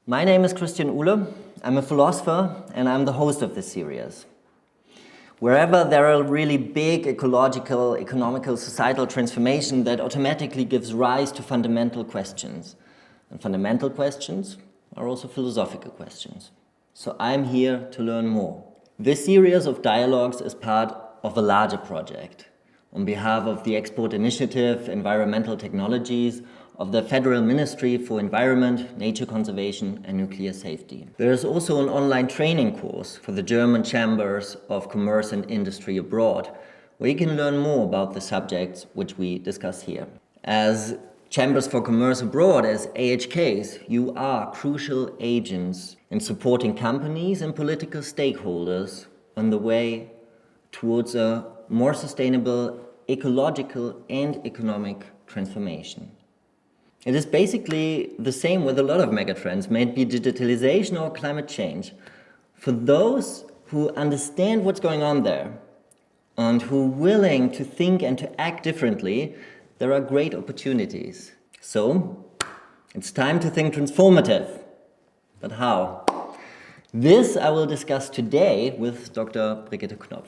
My name is Christian Uhle. I'm a philosopher and I'm the host of this series. Wherever there are really big ecological, economical, societal transformation that automatically gives rise to fundamental questions. And fundamental questions are also philosophical questions. So I'm here to learn more. This series of dialogues is part of a larger project on behalf of the Export Initiative Environmental Technologies of the Federal Ministry for Environment, Nature Conservation and Nuclear Safety. There is also an online training course for the German Chambers of Commerce and Industry abroad, where you can learn more about the subjects which we discuss here. As Chambers for Commerce abroad, as AHKs, you are crucial agents in supporting companies and political stakeholders on the way towards a more sustainable ecological and economic transformation. It is basically the same with a lot of megatrends, may it be digitalization or climate change. For those who understand what's going on there and who are willing to think and to act differently, there are great opportunities. So, it's time to think transformative. But how? This I will discuss today with Dr. Brigitte Knopf.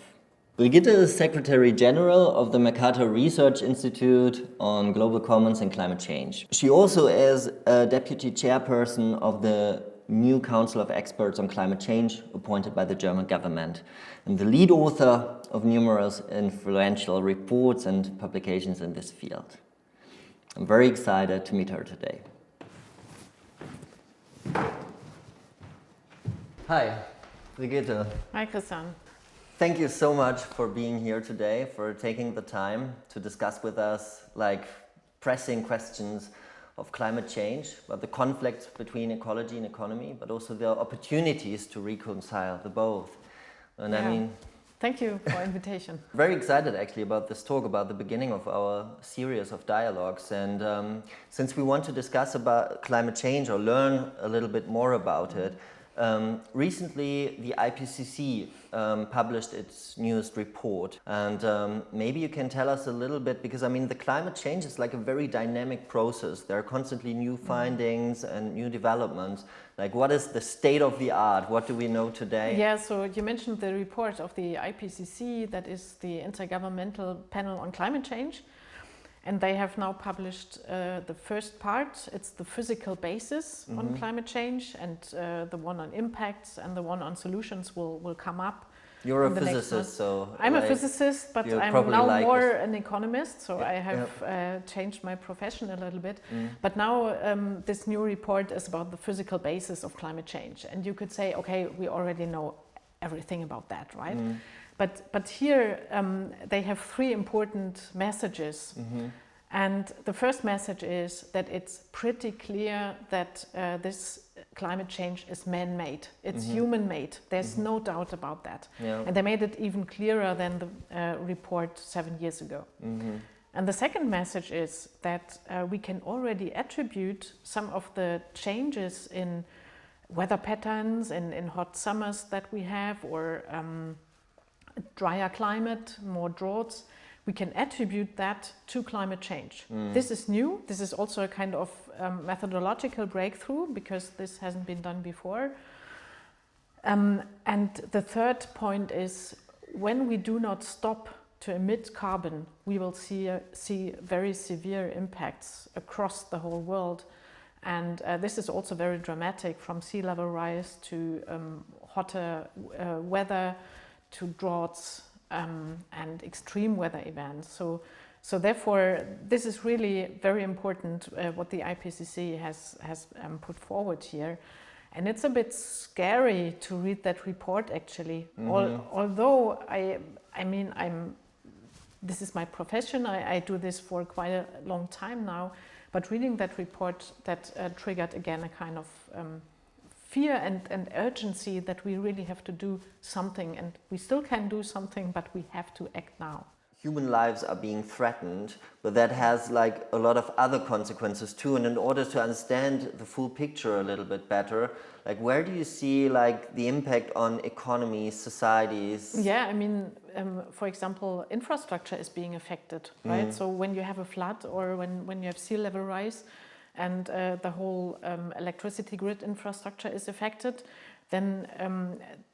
Brigitte is Secretary General of the Mercator Research Institute on Global Commons and Climate Change. She also is a Deputy Chairperson of the new Council of Experts on Climate Change appointed by the German government and the lead author of numerous influential reports and publications in this field. I'm very excited to meet her today. Hi, Brigitte. Hi, Christian. Thank you so much for being here today, for taking the time to discuss with us pressing questions of climate change, but the conflict between ecology and economy, but also the opportunities to reconcile the both. And yeah. I mean, thank you for invitation. Very excited actually about this talk, about the beginning of our series of dialogues. And since we want to discuss about climate change or learn a little bit more about it, recently the IPCC published its newest report, and maybe you can tell us a little bit, because I mean the climate change is like a very dynamic process. There are constantly new findings and new developments. Like, what is the state of the art? What do we know today? Yeah, so you mentioned the report of the IPCC, that is the Intergovernmental Panel on Climate Change. And they have now published the first part. It's the physical basis on climate change, and the one on impacts and the one on solutions will come up. You're a physicist, so... I'm a physicist, but I'm now more an economist, so I have changed my profession a little bit. But now this new report is about the physical basis of climate change. And you could say, okay, we already know everything about that, right? But here they have three important messages. And the first message is that it's pretty clear that this climate change is man-made. It's human-made. There's no doubt about that. Yeah. And they made it even clearer than the report 7 years ago. And the second message is that we can already attribute some of the changes in weather patterns, in hot summers that we have, or drier climate, more droughts, we can attribute that to climate change. This is new. This is also a kind of methodological breakthrough, because this hasn't been done before. And the third point is, when we do not stop to emit carbon, we will see very severe impacts across the whole world. And this is also very dramatic, from sea level rise to hotter weather, to droughts and extreme weather events. So therefore, this is really very important what the IPCC has put forward here. And it's a bit scary to read that report, actually. Although this is my profession, I do this for quite a long time now. But reading that report, that triggered again a kind of fear and urgency that we really have to do something, and we still can do something, but we have to act now. Human lives are being threatened, but that has like a lot of other consequences too. And in order to understand the full picture a little bit better, like where do you see like the impact on economies, societies? Yeah, I mean, for example, infrastructure is being affected, right? So when you have a flood, or when you have sea level rise, and the whole electricity grid infrastructure is affected, then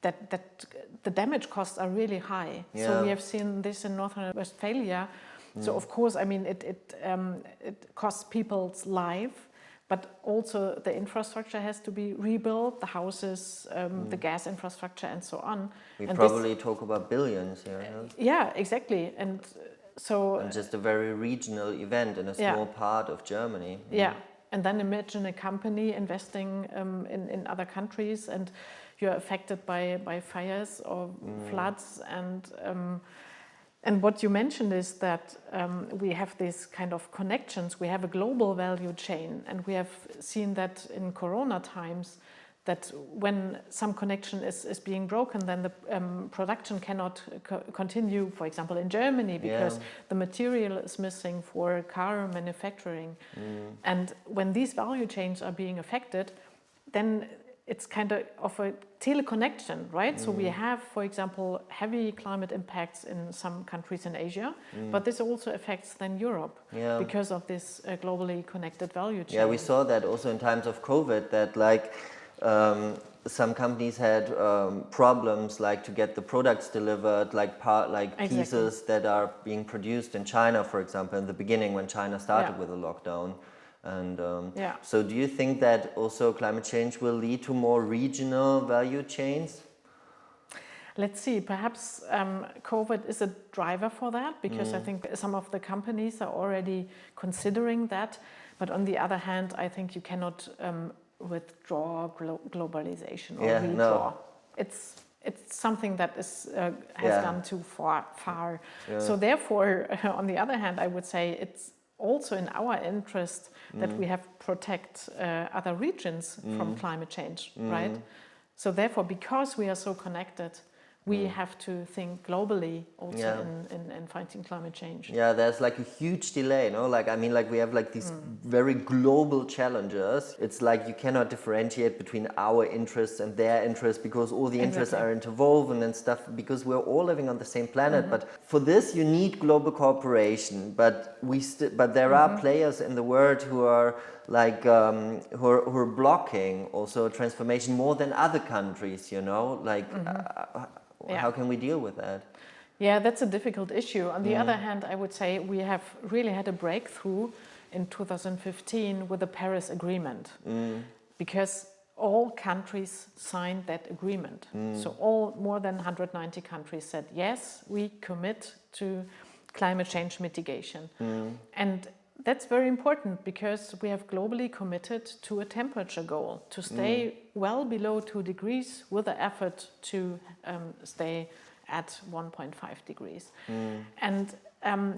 that the damage costs are really high. Yeah. So we have seen this in North Rhine-Westphalia. So of course, I mean, it costs people's life, but also the infrastructure has to be rebuilt, the houses, the gas infrastructure, and so on. We and probably talk about billions here. Yeah, exactly. And so and just a very regional event in a small part of Germany. Yeah, and then imagine a company investing in other countries, and you're affected by fires or floods, and what you mentioned is that we have these kind of connections. We have a global value chain, and we have seen that in Corona times, that when some connection is being broken, then the production cannot continue, for example, in Germany, because the material is missing for car manufacturing. And when these value chains are being affected, then it's kind of a teleconnection, right? So we have, for example, heavy climate impacts in some countries in Asia, but this also affects then Europe because of this globally connected value chain. Yeah, we saw that also in times of COVID, that like some companies had problems like to get the products delivered, like pieces that are being produced in China, for example, in the beginning when China started with the lockdown. And so do you think that also climate change will lead to more regional value chains? Let's see, perhaps COVID is a driver for that, because I think some of the companies are already considering that. But on the other hand, I think you cannot withdraw globalization or redraw. No. It's something that is has gone too far. So therefore, on the other hand, I would say it's also in our interest that we have protect other regions from climate change, right? So therefore, because we are so connected, we have to think globally also in fighting climate change. Yeah, there's like a huge delay, no? Like, I mean, like we have like these very global challenges. It's like you cannot differentiate between our interests and their interests, because all the interests are interwoven and stuff, because we're all living on the same planet. But for this, you need global cooperation. But there are players in the world who are like who are blocking also transformation more than other countries, you know, like. How can we deal with that? Yeah, that's a difficult issue. On the other hand, I would say we have really had a breakthrough in 2015 with the Paris Agreement, because all countries signed that agreement. So more than 190 countries said, yes, we commit to climate change mitigation. And that's very important, because we have globally committed to a temperature goal to stay well below 2 degrees with the effort to stay at 1.5 degrees. And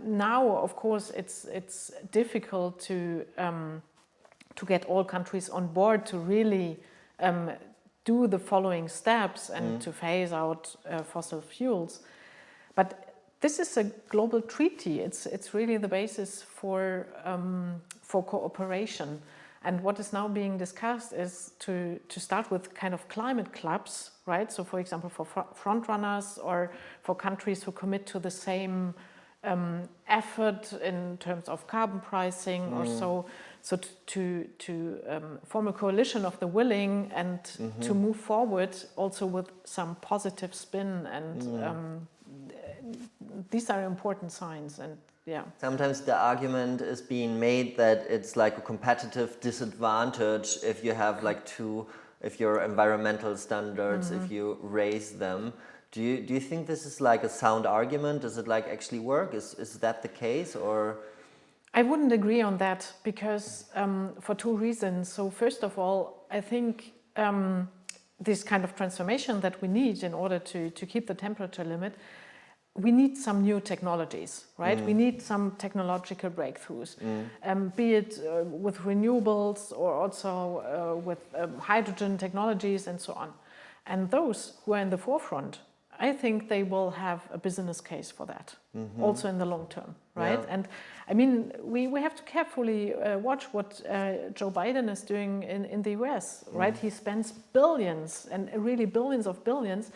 now, of course, it's difficult to get all countries on board to really do the following steps and to phase out fossil fuels. But this is a global treaty. It's really the basis for cooperation. And what is now being discussed is to start with kind of climate clubs, right? So, for example, for front runners or for countries who commit to the same effort in terms of carbon pricing or so. So to form a coalition of the willing and to move forward also with some positive spin, and these are important signs. And sometimes the argument is being made that it's like a competitive disadvantage if you have like if your environmental standards, if you raise them. Do you think this is like a sound argument? Does it like actually work? Is that the case, or? I wouldn't agree on that, because for two reasons. So first of all, I think this kind of transformation that we need in order to keep the temperature limit, we need some new technologies, right? We need some technological breakthroughs, be it with renewables or also with hydrogen technologies and so on. And those who are in the forefront, I think they will have a business case for that, also in the long term, right? And I mean, we have to carefully watch what Joe Biden is doing in the US, right? He spends billions, and really billions of billions,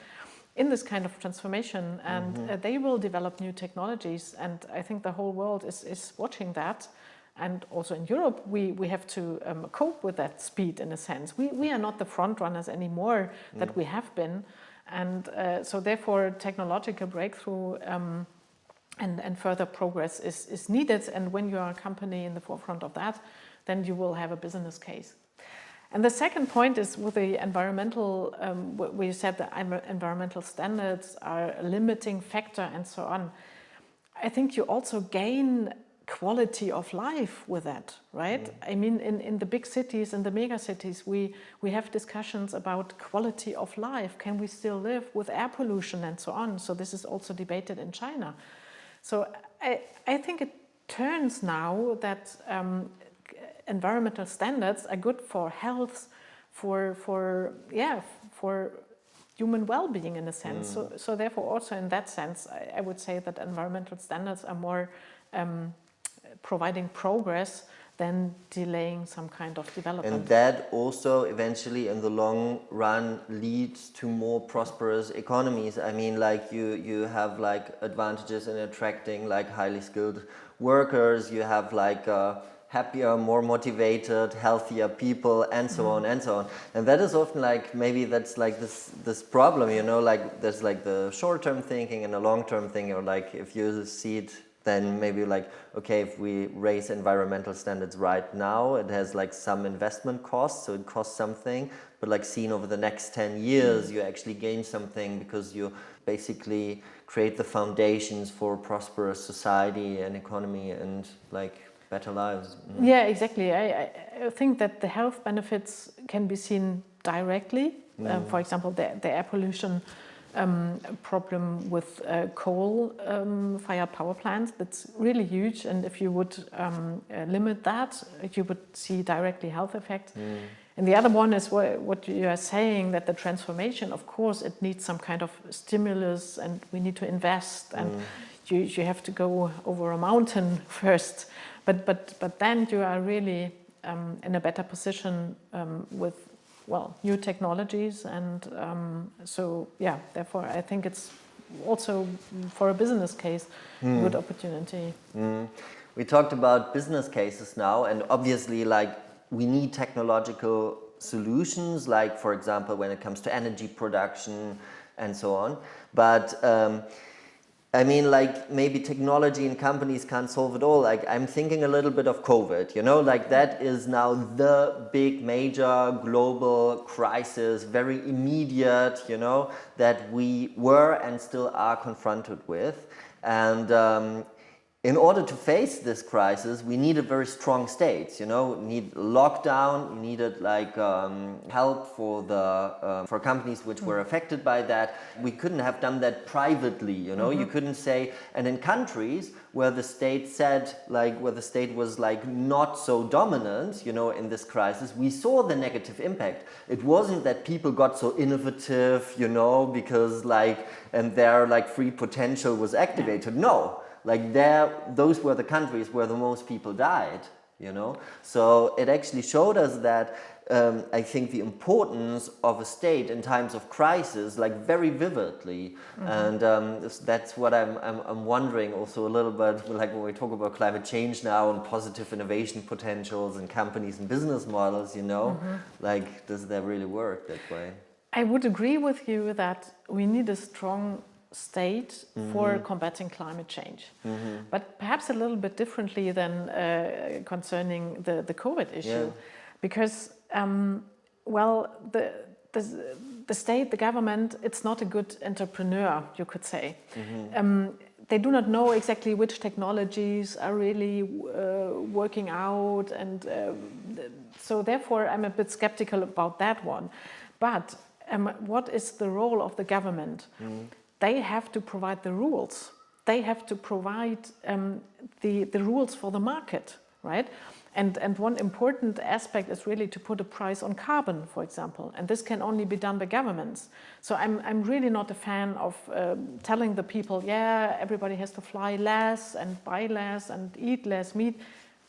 in this kind of transformation, and they will develop new technologies, and I think the whole world is watching that, and also in Europe, we have to cope with that speed in a sense. We are not the front runners anymore that we have been, and so therefore technological breakthrough and further progress is needed. And when you are a company in the forefront of that, then you will have a business case. And the second point is with the environmental, we said that environmental standards are a limiting factor and so on. I think you also gain quality of life with that, right? I mean, in the big cities, in the mega cities, we have discussions about quality of life. Can we still live with air pollution and so on? So this is also debated in China. So I think it turns now that environmental standards are good for health, for human well-being in a sense. So therefore also in that sense, I would say that environmental standards are more providing progress than delaying some kind of development. And that also eventually in the long run leads to more prosperous economies. I mean, like you have like advantages in attracting like highly skilled workers, you have like happier, more motivated, healthier people, and so on and so on. And that is often like, maybe that's like this problem, you know, like there's like the short-term thinking and the long-term thinking, or like if you see it, then maybe like, okay, if we raise environmental standards right now, it has like some investment costs, so it costs something, but like seen over the next 10 years, you actually gain something because you basically create the foundations for a prosperous society and economy and like better lives. Yeah, exactly. I think that the health benefits can be seen directly. For example, the air pollution problem with coal-fired power plants, that's really huge. And if you would limit that, you would see directly health effects. And the other one is what you are saying, that the transformation, of course, it needs some kind of stimulus, and we need to invest, and you have to go over a mountain first. But then you are really in a better position with, well, new technologies, and so yeah, therefore I think it's also for a business case a good opportunity. We talked about business cases now, and obviously like we need technological solutions, like for example when it comes to energy production and so on, but I mean, like maybe technology and companies can't solve it all. Like I'm thinking a little bit of COVID, you know, like that is now the big major global crisis, very immediate, you know, that we were and still are confronted with. And in order to face this crisis, we needed very strong states, you know, we need lockdown, we needed like help for companies which were affected by that. We couldn't have done that privately, you know, you couldn't say, and in countries where the state said, like where the state was like not so dominant, you know, in this crisis, we saw the negative impact. It wasn't that people got so innovative, you know, because like, and their like free potential was activated, no. Like those were the countries where the most people died, you know. So it actually showed us that I think the importance of a state in times of crisis, like very vividly, and that's what I'm wondering also a little bit, like when we talk about climate change now and positive innovation potentials and companies and business models, you know, like does that really work that way? I would agree with you that we need a strong state for combating climate change, but perhaps a little bit differently than concerning the COVID issue, because well, the state, the government, it's not a good entrepreneur, you could say. They do not know exactly which technologies are really working out, and so therefore I'm a bit skeptical about that one. But what is the role of the government? They have to provide the rules. They have to provide the rules for the market, right? And one important aspect is really to put a price on carbon, for example. And this can only be done by governments. So I'm really not a fan of telling the people, yeah, everybody has to fly less and buy less and eat less meat.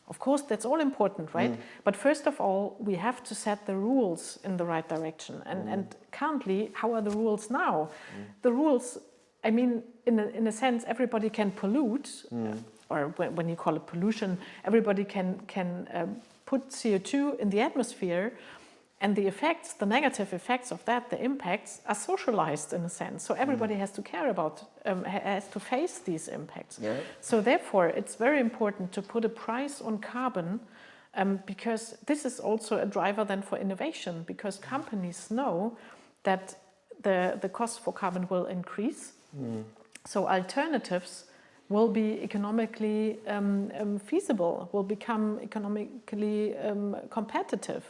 Of course, that's all important, right? But first of all, we have to set the rules in the right direction. And currently, how are the rules now? The rules, I mean, in a sense, everybody can pollute. or when you call it pollution, everybody can put CO2 in the atmosphere, and the effects, the negative effects of that, the impacts, are socialized in a sense. So everybody has to care about, has to face these impacts. Yeah. So therefore, it's very important to put a price on carbon, because this is also a driver then for innovation, because companies know that the cost for carbon will increase. So alternatives will be economically feasible, will become economically competitive.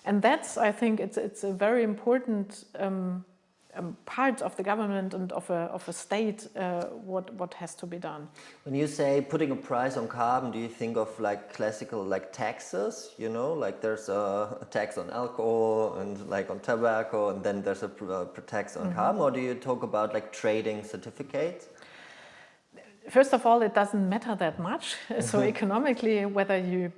And that's, I think, it's a very important part of the government and of a state, what has to be done. When you say putting a price on carbon, do you think of like classical like taxes, you know, like there's a tax on alcohol and like on tobacco, and then there's a tax on carbon, or do you talk about like trading certificates? First of all, it doesn't matter that much. So economically, whether you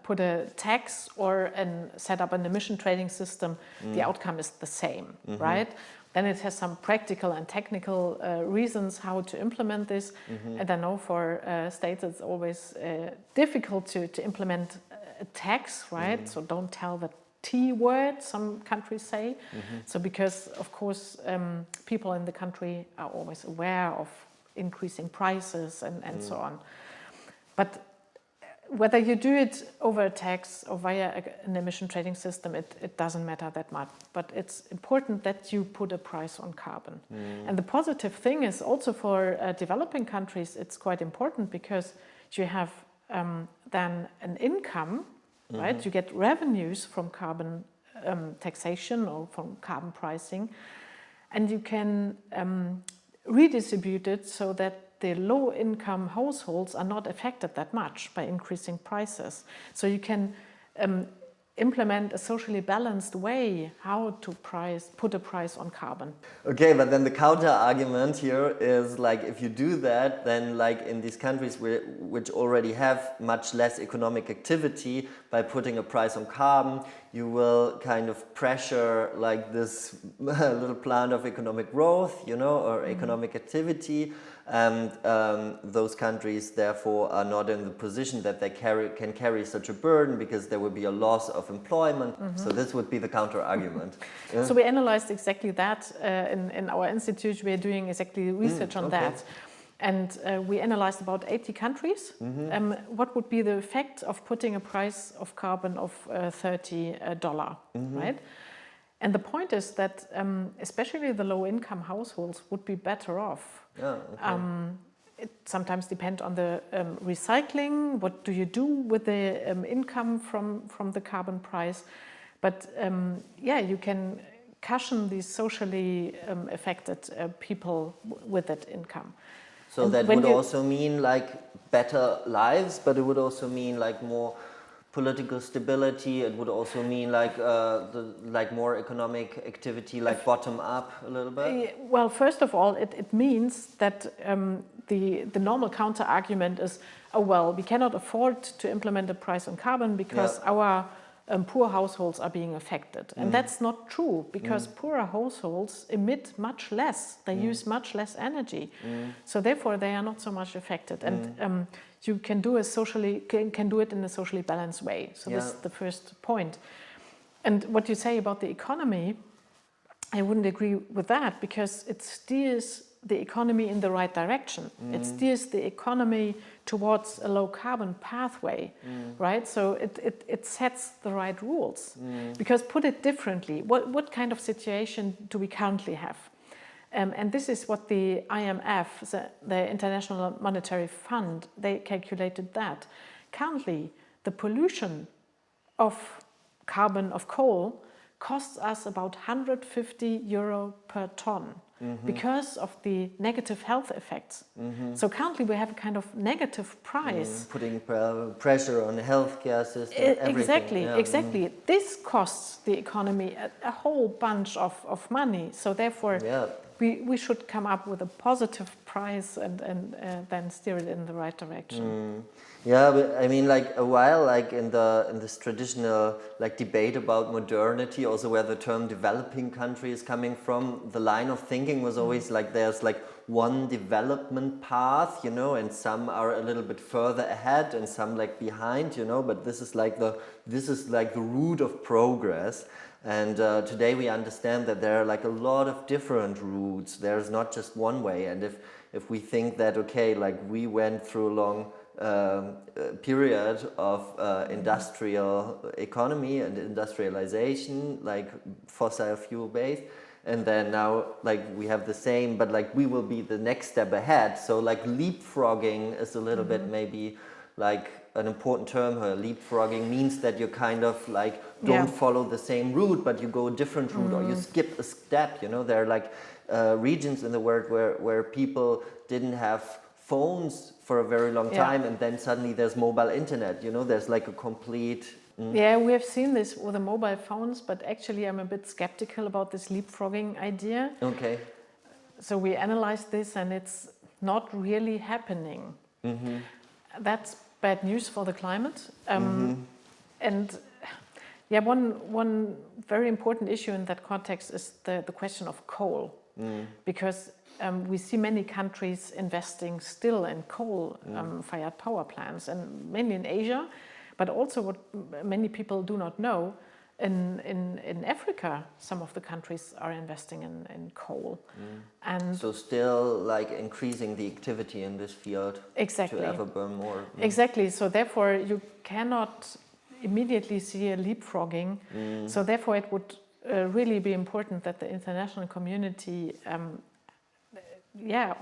put a tax or set up an emission trading system, the outcome is the same, right? Then it has some practical and technical reasons how to implement this. And I know for states it's always difficult to implement a tax, right? So don't tell the T word, some countries say. So because, of course, people in the country are always aware of increasing prices and so on. But whether you do it over a tax or via an emission trading system, it doesn't matter that much. But it's important that you put a price on carbon. And the positive thing is also for developing countries, it's quite important because you have then an income, right? You get revenues from carbon taxation or from carbon pricing, and you can redistribute it so that the low-income households are not affected that much by increasing prices. So you can implement a socially balanced way how to put a price on carbon. Okay, but then the counter argument here is like if you do that, then like in these countries which already have much less economic activity, by putting a price on carbon, you will kind of pressure like this little plan of economic growth, you know, or economic activity. And those countries therefore are not in the position that they can carry such a burden, because there will be a loss of employment. So this would be the counter argument. Yeah? So we analyzed exactly that in our institute. We are doing exactly research on that. And we analyzed about 80 countries. What would be the effect of putting a price of carbon of $30, right? And the point is that especially the low-income households would be better off. It sometimes depends on the recycling. What do you do with the income from the carbon price? But yeah, you can cushion these socially affected people with that income. So and that would also mean like better lives, but it would also mean like more political stability. It would also mean like more economic activity, like bottom up a little bit. Well, first of all, it means that the normal counter argument is, oh well, we cannot afford to implement a price on carbon because our poor households are being affected. And that's not true, because poorer households emit much less. They use much less energy. So therefore, they are not so much affected. And you can do it in a socially balanced way. So this is the first point. And what you say about the economy, I wouldn't agree with that, because it steers the economy in the right direction. It steers the economy towards a low carbon pathway, right? So it sets the right rules. Because put it differently, what kind of situation do we currently have? And this is what the IMF, the International Monetary Fund, they calculated that. Currently, the pollution of carbon, of coal, costs us about €150 per ton. Because of the negative health effects. So currently we have a kind of negative price. Putting pressure on the healthcare system, everything. Exactly. This costs the economy a whole bunch of money. So therefore we should come up with a positive price and then steer it in the right direction. Yeah, but I mean, like a while, like in this traditional like debate about modernity, also where the term developing country is coming from, the line of thinking was always like there's like one development path, you know, and some are a little bit further ahead and some like behind, you know, but this is like the root of progress. And today we understand that there are like a lot of different routes. There's not just one way. And if we think that, okay, like we went through a long period of industrial economy and industrialization, like fossil fuel based, and then now like we have the same, but like we will be the next step ahead. So like leapfrogging is a little bit maybe like an important term here. Leapfrogging means that you kind of like don't follow the same route, but you go a different route or you skip a step, you know. There are like regions in the world where people didn't have phones for a very long time, and then suddenly there's mobile internet, you know, there's like a complete... Yeah, we have seen this with the mobile phones, but actually I'm a bit skeptical about this leapfrogging idea. Okay. So we analyzed this and it's not really happening. That's bad news for the climate. And yeah, one very important issue in that context is the question of coal. Because we see many countries investing still in coal-fired power plants, and mainly in Asia. But also what many people do not know, in Africa, some of the countries are investing in coal. And so still like increasing the activity in this field to ever burn more. Exactly, so therefore you cannot immediately see a leapfrogging. So therefore it would really be important that the international community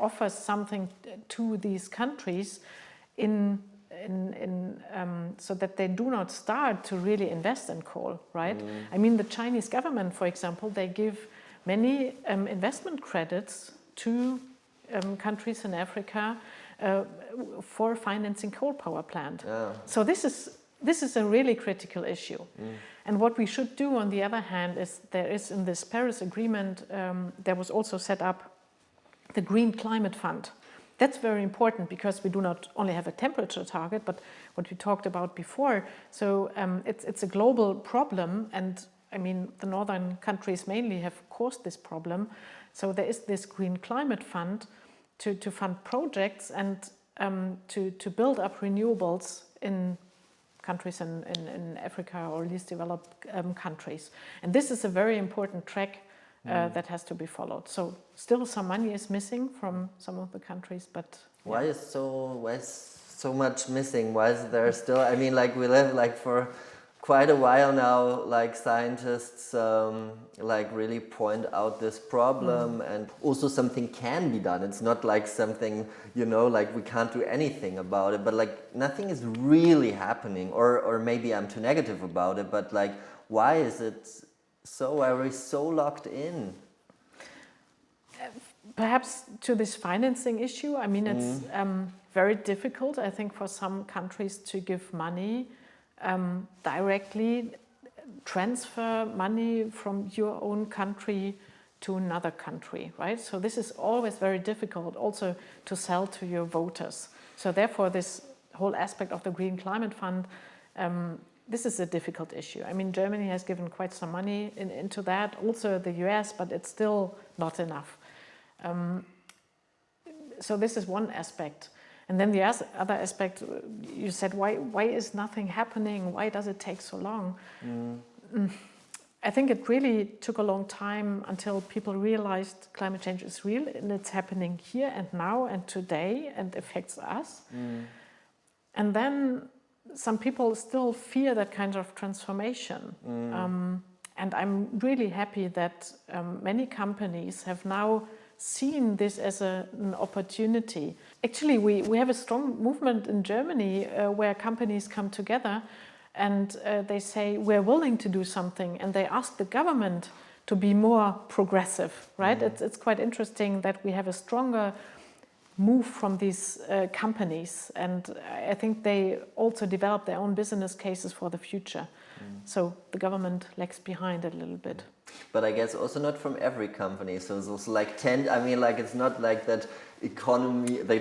offers something to these countries so that they do not start to really invest in coal, right? I mean, the Chinese government, for example, they give many investment credits to countries in Africa for financing coal power plant. So this is a really critical issue. And what we should do, on the other hand, is there is in this Paris Agreement, there was also set up the Green Climate Fund. That's very important because we do not only have a temperature target, but what we talked about before. So it's a global problem, and I mean the northern countries mainly have caused this problem. So there is this Green Climate Fund to fund projects and to build up renewables in countries in Africa or least developed countries. And this is a very important track that has to be followed. So still some money is missing from some of the countries, but why is so much missing? Why is there still, I mean, like we live like for quite a while now, like scientists like really point out this problem, and also something can be done. It's not like something, you know, like we can't do anything about it, but like nothing is really happening, or maybe I'm too negative about it, but like why is it so, are we so locked in? Perhaps to this financing issue. I mean, it's very difficult, I think, for some countries to give money directly, transfer money from your own country to another country, right? So this is always very difficult also to sell to your voters. So therefore, this whole aspect of the Green Climate Fund, this is a difficult issue. I mean, Germany has given quite some money into that, also the US, but it's still not enough. So this is one aspect. And then the other aspect, you said, why is nothing happening? Why does it take so long? I think it really took a long time until people realized climate change is real and it's happening here and now and today and affects us. And then some people still fear that kind of transformation. And I'm really happy that many companies have now seen this as an opportunity. Actually, we have a strong movement in Germany where companies come together and they say, we're willing to do something, and they ask the government to be more progressive, right? It's quite interesting that we have a stronger move from these companies, and I think they also develop their own business cases for the future. So the government lags behind a little bit. But I guess also not from every company. So it's also like it's not like that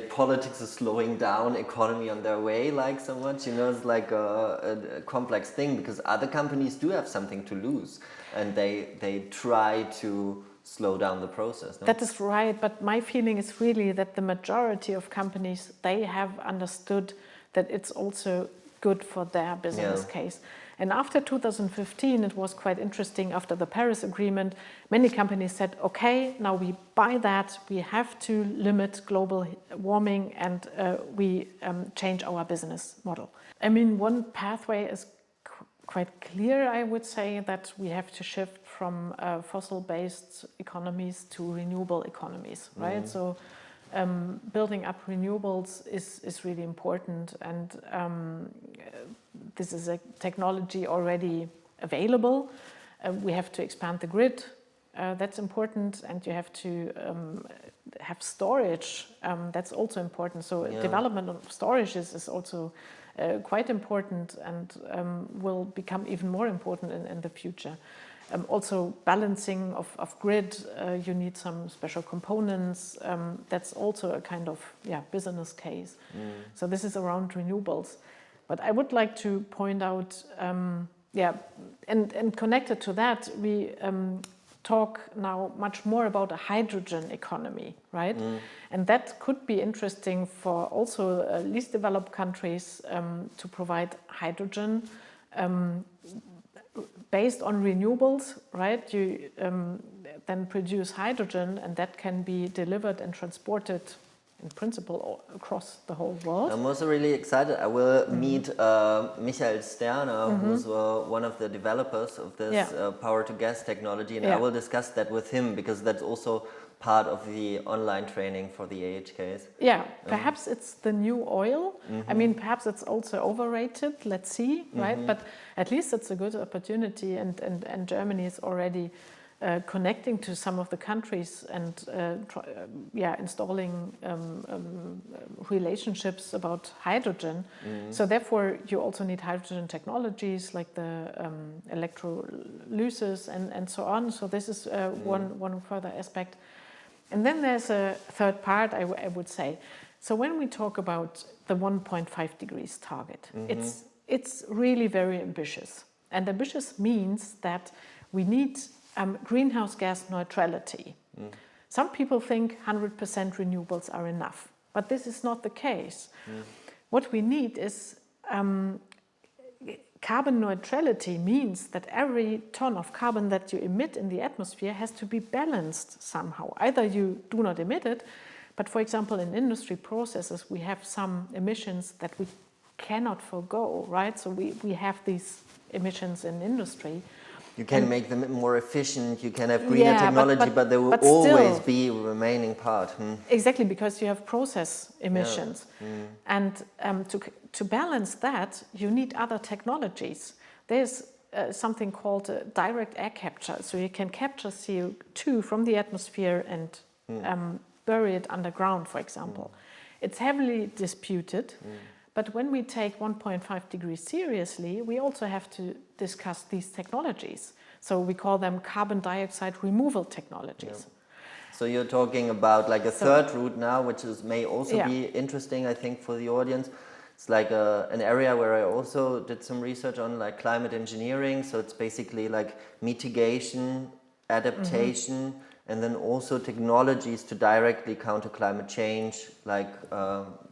politics is slowing down economy on their way like so much. It's like a complex thing, because other companies do have something to lose, and they try to slow down the process. No? That is right, but my feeling is really that the majority of companies, they have understood that it's also good for their business case. And after 2015, it was quite interesting. After the Paris Agreement, many companies said, okay, now we buy that, we have to limit global warming, and we change our business model. I mean, one pathway is quite clear, I would say, that we have to shift from fossil-based economies to renewable economies, right? So building up renewables is really important, and this is a technology already available. We have to expand the grid, that's important, and you have to have storage, that's also important. So development of storage is also quite important, and will become even more important in the future. Also balancing of grid, you need some special components, that's also a kind of business case. So this is around renewables. But I would like to point out, and connected to that, we talk now much more about a hydrogen economy, right? And that could be interesting for also least developed countries to provide hydrogen based on renewables, right? You then produce hydrogen, and that can be delivered and transported in principle across the whole world. I'm also really excited. I will meet Michael Sterner, who's one of the developers of this power-to-gas technology, and I will discuss that with him, because that's also part of the online training for the AHKs. Yeah, perhaps it's the new oil. I mean, perhaps it's also overrated, let's see, right? But at least it's a good opportunity, and Germany is already connecting to some of the countries and installing relationships about hydrogen. So therefore you also need hydrogen technologies like the electrolysis and so on. So this is one further aspect. And then there's a third part, I would say. So when we talk about the 1.5 degrees target, it's really very ambitious. And ambitious means that we need greenhouse gas neutrality. Some people think 100% renewables are enough, but this is not the case. What we need is carbon neutrality means that every ton of carbon that you emit in the atmosphere has to be balanced somehow. Either you do not emit it, but for example, in industry processes, we have some emissions that we cannot forgo, right? So we have these emissions in industry. You can make them more efficient, you can have greener technology, but there will always be a remaining part. Exactly, because you have process emissions. And to balance that, you need other technologies. There's something called direct air capture. So you can capture CO2 from the atmosphere and bury it underground, for example. It's heavily disputed. But when we take 1.5 degrees seriously, we also have to discuss these technologies. So we call them carbon dioxide removal technologies. So you're talking about like a third route now, which may also be interesting, I think, for the audience. It's like an area where I also did some research on, like climate engineering. So it's basically like mitigation, adaptation, and then also technologies to directly counter climate change, like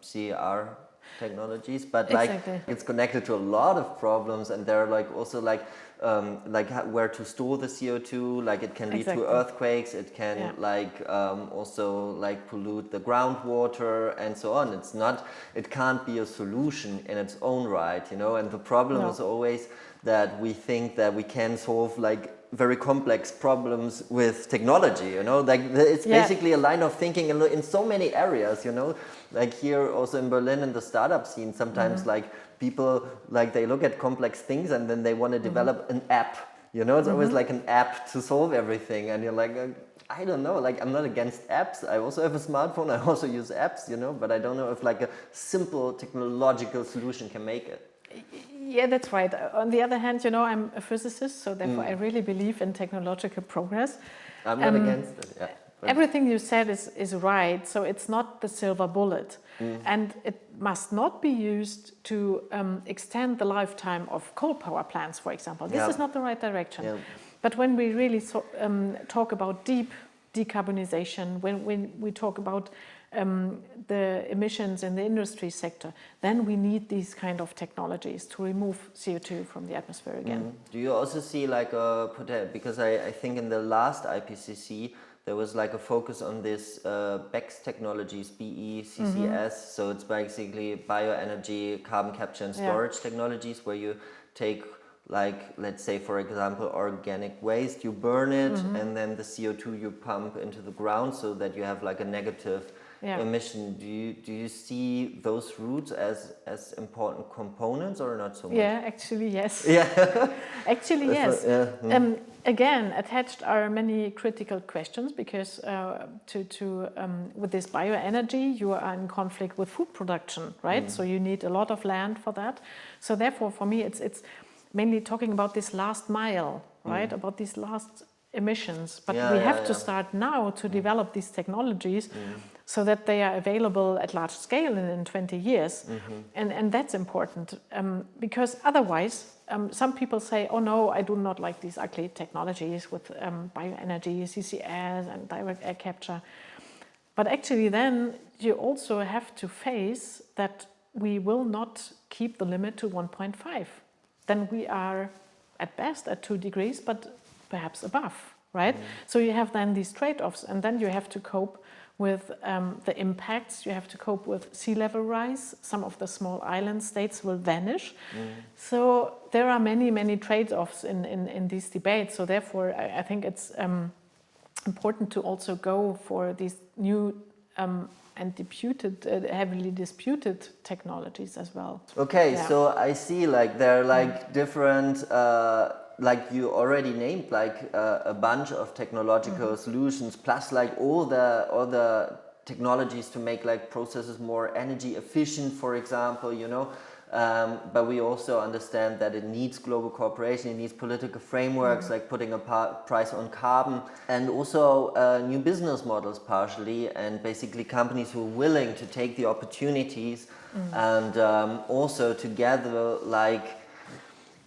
CER technologies, but it's connected to a lot of problems, and there are like also like where to store the CO2, like it can lead to earthquakes, it can also like pollute the groundwater and so on. It can't be a solution in its own right, you know, and the problem is always that we think that we can solve like very complex problems with technology, you know, like it's basically a line of thinking in so many areas, you know, like here also in Berlin in the startup scene, sometimes like people, like they look at complex things and then they want to develop an app You know, it's always like an app to solve everything, and you're like, I don't know, like I'm not against apps. I also have a smartphone, I also use apps, you know, but I don't know if like a simple technological solution can make it. Yeah, that's right. On the other hand, you know, I'm a physicist, so therefore I really believe in technological progress. I'm not against it, yeah. Everything you said is right, so it's not the silver bullet. And it must not be used to extend the lifetime of coal power plants, for example. This is not the right direction. Yeah. But when we really talk about deep decarbonization, when we talk about the emissions in the industry sector, then we need these kind of technologies to remove CO2 from the atmosphere again. Do you also see like a potential, because I think in the last IPCC there was like a focus on this BECCS technologies, BE, CCS, so it's basically bioenergy, carbon capture and storage technologies where you take, like, let's say, for example, organic waste, you burn it and then the CO2 you pump into the ground so that you have like a negative emission. Do you see those routes as important components or not so much? Yeah, actually, yes. Yeah. Actually, yes. Again, attached are many critical questions because with this bioenergy, you are in conflict with food production, right? So you need a lot of land for that. So therefore, for me, it's mainly talking about this last mile, right? About these last emissions. But we have to start now to develop these technologies so that they are available at large scale in 20 years. And that's important because otherwise, some people say, oh no, I do not like these ugly technologies with bioenergy, CCS and direct air capture. But actually then you also have to face that we will not keep the limit to 1.5. Then we are at best at 2 degrees, but perhaps above, right? So you have then these trade-offs, and then you have to cope with the impacts. You have to cope with sea level rise. Some of the small island states will vanish. So there are many, many trade-offs in these debates. So therefore, I think it's important to also go for these new and heavily disputed technologies as well. Okay, so I see like there are like different, like you already named like a bunch of technological solutions, plus like all the technologies to make like processes more energy efficient, for example, you know. But we also understand that it needs global cooperation, it needs political frameworks, like putting a price on carbon, and also new business models partially, and basically companies who are willing to take the opportunities and also together like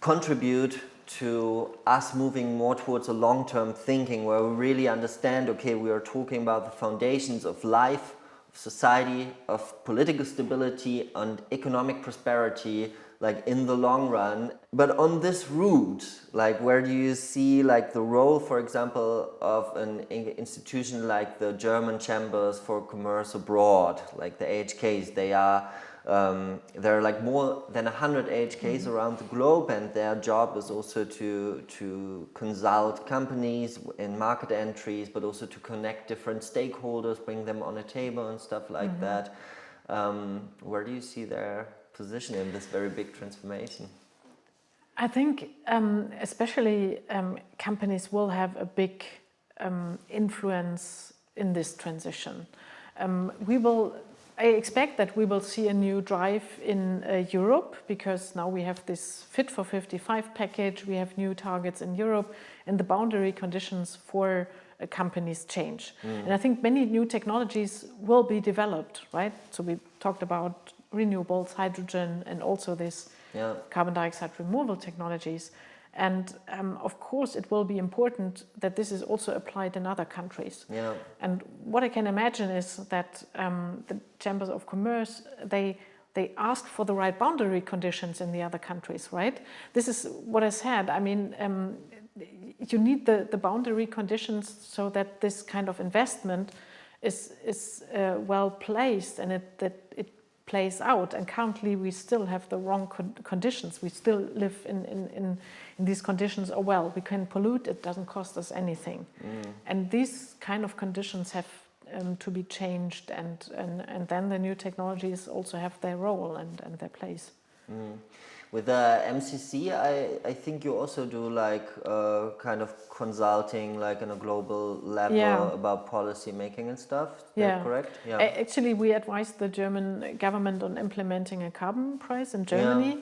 contribute to us moving more towards a long-term thinking where we really understand, okay, we are talking about the foundations of life, society, of political stability and economic prosperity, like in the long run. But on this route, like where do you see like the role, for example, of an institution like the German Chambers for Commerce Abroad, like the AHKs? There are like more than 100 AHKs around the globe, and their job is also to consult companies in market entries, but also to connect different stakeholders, bring them on a table and stuff like that. Where do you see their position in this very big transformation? I think especially companies will have a big influence in this transition. I expect that we will see a new drive in Europe, because now we have this Fit for 55 package, we have new targets in Europe, and the boundary conditions for companies change. And I think many new technologies will be developed, right? So we talked about renewables, hydrogen, and also this carbon dioxide removal technologies. And of course, it will be important that this is also applied in other countries. And what I can imagine is that the Chambers of Commerce, they ask for the right boundary conditions in the other countries, right? This is what I said. I mean, you need the boundary conditions so that this kind of investment is well placed and it plays out. And currently, we still have the wrong conditions. We still live in these conditions. Oh well, we can pollute. It doesn't cost us anything. And these kind of conditions have to be changed, and then the new technologies also have their role and their place. With MCC, I think you also do like kind of consulting like on a global level about policy making and stuff. Is that correct? Yeah. Actually, we advised the German government on implementing a carbon price in Germany. Yeah.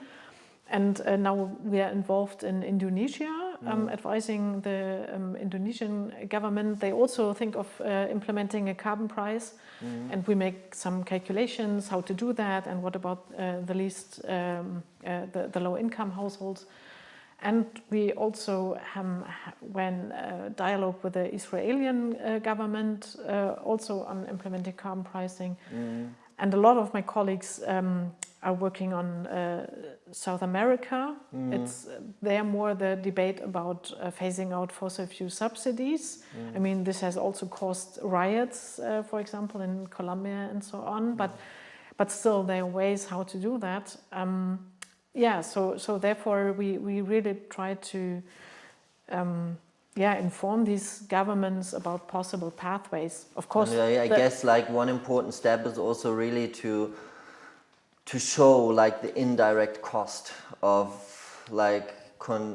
And now we are involved in Indonesia, advising the Indonesian government. They also think of implementing a carbon price, and we make some calculations how to do that, and what about the least, the low-income households. And we also when dialogue with the Israeli government, also on implementing carbon pricing. And a lot of my colleagues are working on South America. It's there more the debate about phasing out fossil fuel subsidies. I mean, this has also caused riots, for example, in Colombia and so on. But still, there are ways how to do that. So therefore, we really try to inform these governments about possible pathways. Of course, I guess like one important step is also really to show like the indirect cost of like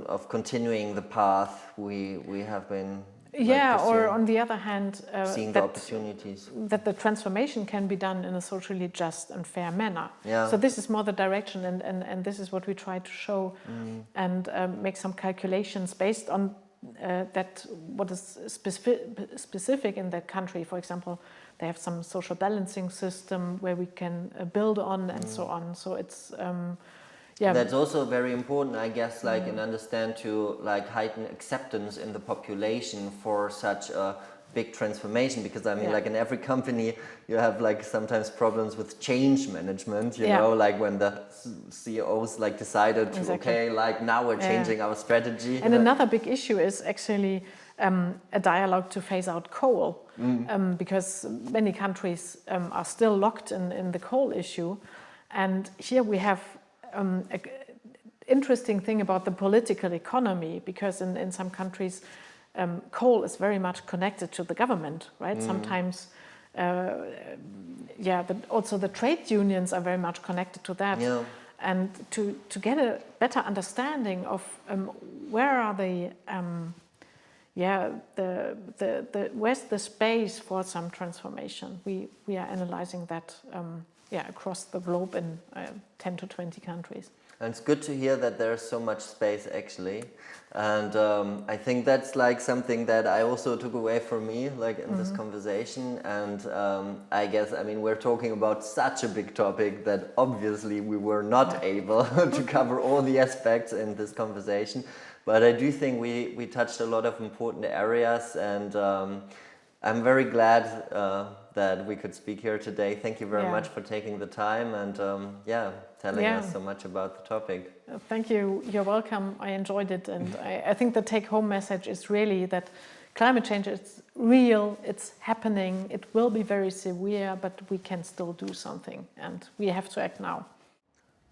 of continuing the path we have been. Or on the other hand, seeing the opportunities. That the transformation can be done in a socially just and fair manner. Yeah. So this is more the direction, and this is what we try to show, and make some calculations based on that what is specific in that country. For example, they have some social balancing system where we can build on and so on. So it's That's also very important, I guess, like and understand to like heighten acceptance in the population for such a big transformation, because I mean like in every company you have like sometimes problems with change management, you know, like when the CEOs like decided to okay, like now we're changing our strategy. And another big issue is actually a dialogue to phase out coal, because many countries are still locked in the coal issue, and here we have an interesting thing about the political economy, because in some countries coal is very much connected to the government, right? Sometimes, also the trade unions are very much connected to that. Yeah. And to get a better understanding of where are where's the space for some transformation, we are analyzing that across the globe in 10 to 20 countries. And it's good to hear that there's so much space actually, and I think that's like something that I also took away from me like in this conversation. And I guess, I mean, we're talking about such a big topic that obviously we were not able to cover all the aspects in this conversation, but I do think we touched a lot of important areas, and I'm very glad that we could speak here today. Thank you very much for taking the time and telling us so much about the topic. Thank you. You're welcome. I enjoyed it, and I think the take-home message is really that climate change is real, it's happening, it will be very severe, but we can still do something, and we have to act now.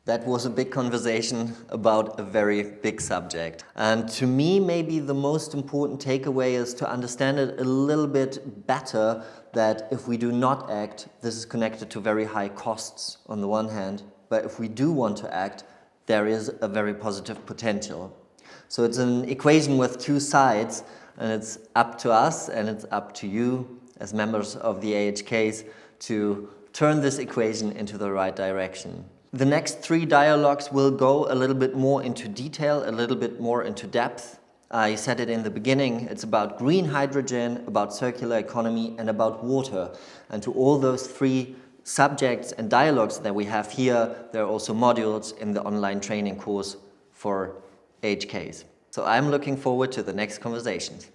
That was a big conversation about a very big subject. And to me, maybe the most important takeaway is to understand it a little bit better, that if we do not act, this is connected to very high costs on the one hand, but if we do want to act, there is a very positive potential. So it's an equation with two sides, and it's up to us and it's up to you as members of the AHKs to turn this equation into the right direction. The next 3 dialogues will go a little bit more into detail, a little bit more into depth. I said it in the beginning, it's about green hydrogen, about circular economy, and about water. And to all those 3 subjects and dialogues that we have here, there are also modules in the online training course for AHKs. So I'm looking forward to the next conversations.